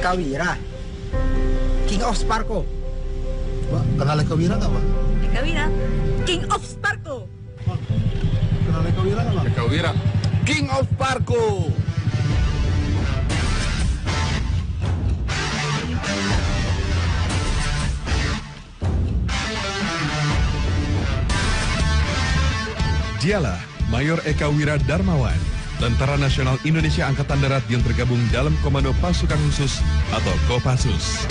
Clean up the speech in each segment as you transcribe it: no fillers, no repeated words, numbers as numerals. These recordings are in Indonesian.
Eka Wira, King of Sparko. Pak, kenal Eka Wira nggak, Pak? Eka Wira, King of Sparko. Pak, kenal Eka Wira nggak, Pak? Eka Wira, King of Sparko. Dialah Mayor Eka Wira Darmawan, Tentara Nasional Indonesia Angkatan Darat yang tergabung dalam Komando Pasukan Khusus atau Kopassus.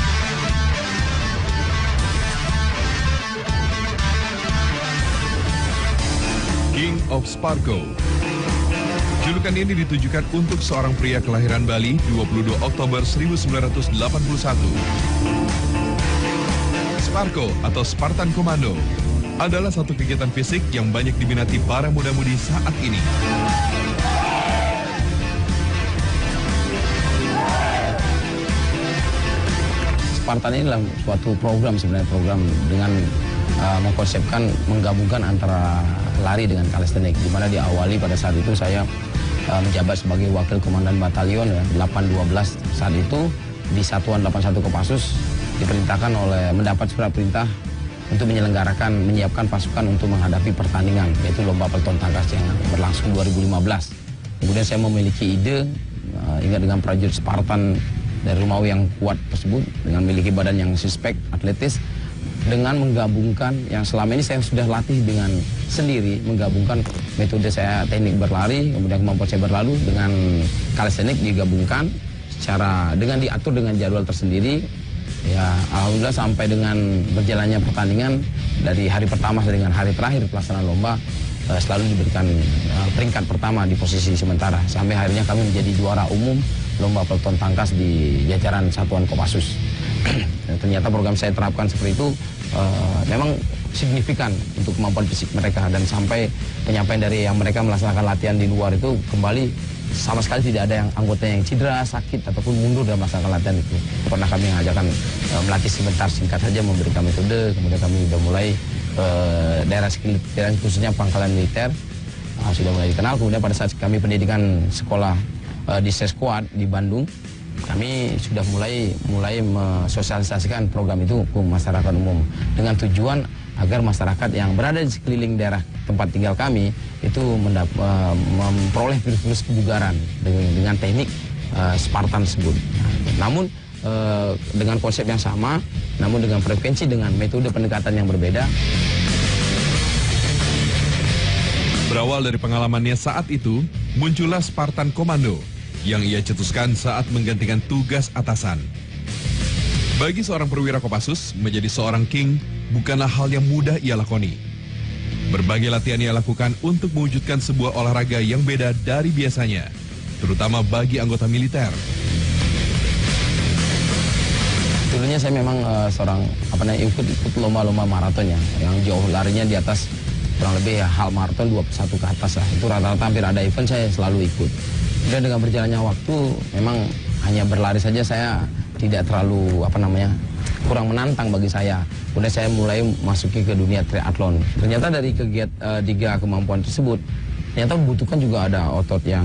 King of Sparko. Julukan ini ditujukan untuk seorang pria kelahiran Bali 22 Oktober 1981. Sparko atau Spartan Komando adalah satu kegiatan fisik yang banyak diminati para muda-mudi saat ini. Spartan ini adalah suatu program, sebenarnya program dengan mengkonsepkan menggabungkan antara lari dengan kalistenik, di mana diawali pada saat itu saya menjabat sebagai wakil komandan batalion ya, 812 saat itu di Satuan 81 Kopassus, diperintahkan oleh mendapat surat perintah untuk menyiapkan pasukan untuk menghadapi pertandingan, yaitu lomba peleton tangkas yang berlangsung 2015. Kemudian saya memiliki ide, ingat dengan prajurit Spartan dari Romawi yang kuat tersebut, dengan memiliki badan yang suspek, atletis, dengan menggabungkan yang selama ini saya sudah latih dengan sendiri, menggabungkan metode saya teknik berlari, kemudian kemampuan saya berlalu dengan kalistenik digabungkan secara dengan diatur dengan jadwal tersendiri. Ya, alhamdulillah sampai dengan berjalannya pertandingan dari hari pertama dengan hari terakhir pelaksanaan lomba selalu diberikan peringkat pertama di posisi sementara sampai akhirnya kami menjadi juara umum lomba peleton tangkas di jajaran Satuan Kopassus. Ternyata program saya terapkan seperti itu memang signifikan untuk kemampuan fisik mereka, dan sampai penyampaian dari yang mereka melaksanakan latihan di luar itu kembali sama sekali tidak ada yang anggota yang cedera, sakit, ataupun mundur dalam melaksanakan latihan itu. Pernah kami mengajarkan melatih sebentar singkat saja, memberikan metode, kemudian kami sudah mulai daerah sekitaran khususnya pangkalan militer sudah mulai dikenal. Kemudian pada saat kami pendidikan sekolah di Sesquad di Bandung, kami sudah mulai mensosialisasikan program itu ke masyarakat umum dengan tujuan agar masyarakat yang berada di sekeliling daerah tempat tinggal kami itu memperoleh virus kebugaran dengan teknik Spartan tersebut. Namun dengan konsep yang sama, namun dengan frekuensi, dengan metode pendekatan yang berbeda. Berawal dari pengalamannya saat itu, muncullah Spartan Komando yang ia cetuskan saat menggantikan tugas atasan. Bagi seorang perwira Kopassus, menjadi seorang king bukanlah hal yang mudah ia lakoni. Berbagai latihan ia lakukan untuk mewujudkan sebuah olahraga yang beda dari biasanya, terutama bagi anggota militer. Dulunya saya memang ikut lomba-lomba maraton ya, yang jauh larinya di atas kurang lebih ya half maraton 21 ke atas lah. Itu rata-rata hampir ada event saya selalu ikut. Dan dengan berjalannya waktu memang hanya berlari saja saya tidak terlalu kurang menantang bagi saya. Kemudian saya mulai masuki ke dunia triathlon. Ternyata dari kegiatan 3 kemampuan tersebut, ternyata membutuhkan juga ada otot yang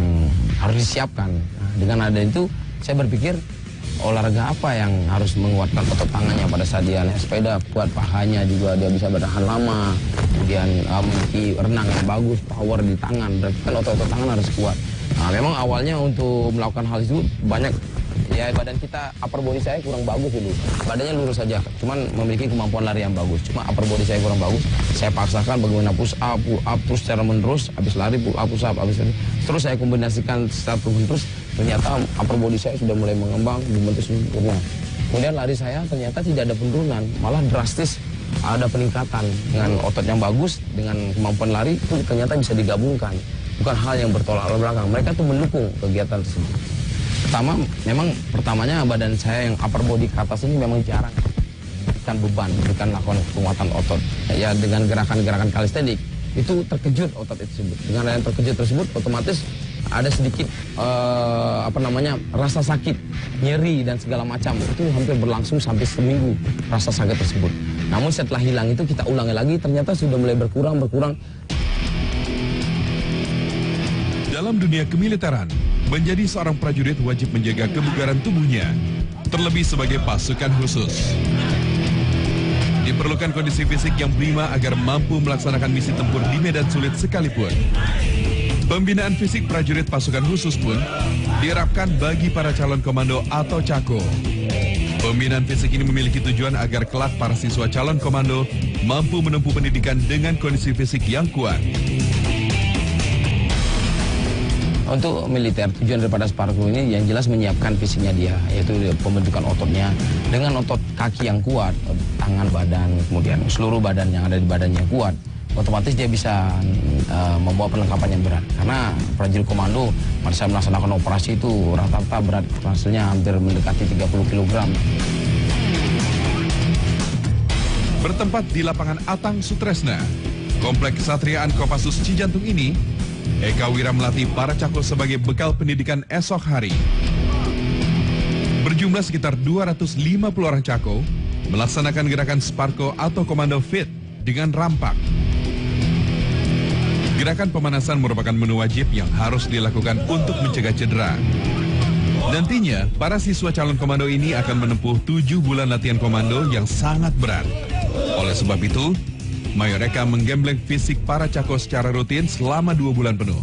harus disiapkan. Nah, dengan ada itu, saya berpikir olahraga apa yang harus menguatkan otot tangannya pada saat dia naik sepeda, kuat pahanya juga, dia bisa bertahan lama. Kemudian memiliki renang yang bagus, power di tangan, berarti kan otot-otot tangan harus kuat. Nah, memang awalnya untuk melakukan hal itu banyak. Ya, badan kita, upper body saya kurang bagus dulu. Badannya lurus saja, cuman memiliki kemampuan lari yang bagus. Cuma upper body saya kurang bagus. Saya paksakan bagaimana push up, terus secara menerus. Habis lari, push up, habis lari. Terus saya kombinasikan secara terus. Ternyata upper body saya sudah mulai mengembang, membentuk sempurna. Kemudian lari saya ternyata tidak ada penurunan, malah drastis ada peningkatan. Dengan otot yang bagus, dengan kemampuan lari, itu ternyata bisa digabungkan. Bukan hal yang bertolak belakang. Mereka tuh mendukung kegiatan tersebut. Pertamanya badan saya yang upper body ke atas ini memang jarang berikan beban, berikan lakukan penguatan otot. Ya, dengan gerakan-gerakan kalistenik itu terkejut otot itu tersebut. Dengan yang terkejut tersebut otomatis ada sedikit rasa sakit, nyeri dan segala macam. Itu hampir berlangsung sampai seminggu rasa sakit tersebut. Namun setelah hilang itu kita ulangi lagi, ternyata sudah mulai berkurang. Dalam dunia kemiliteran, menjadi seorang prajurit wajib menjaga kebugaran tubuhnya, terlebih sebagai pasukan khusus. Diperlukan kondisi fisik yang prima agar mampu melaksanakan misi tempur di medan sulit sekalipun. Pembinaan fisik prajurit pasukan khusus pun diharapkan bagi para calon komando atau cako. Pembinaan fisik ini memiliki tujuan agar kelak para siswa calon komando mampu menempuh pendidikan dengan kondisi fisik yang kuat. Untuk militer, tujuan daripada Sparko ini yang jelas menyiapkan fisiknya dia, yaitu pembentukan ototnya dengan otot kaki yang kuat, tangan, badan, kemudian seluruh badan yang ada di badannya kuat. Otomatis dia bisa membawa perlengkapan yang berat. Karena prajurit komando pada saat melaksanakan operasi itu rata-rata berat, hasilnya hampir mendekati 30 kg. Bertempat di lapangan Atang Sutresna, Komplek Kesatriaan Kopassus Cijantung ini, Eka Wira melatih para cako sebagai bekal pendidikan esok hari. Berjumlah sekitar 250 orang cako melaksanakan gerakan Sparko atau Komando Fit dengan rampak. Gerakan pemanasan merupakan menu wajib yang harus dilakukan untuk mencegah cedera. Nantinya, para siswa calon komando ini akan menempuh 7 bulan latihan komando yang sangat berat. Oleh sebab itu, Mayor Eka menggembleng fisik para cako secara rutin selama 2 bulan penuh.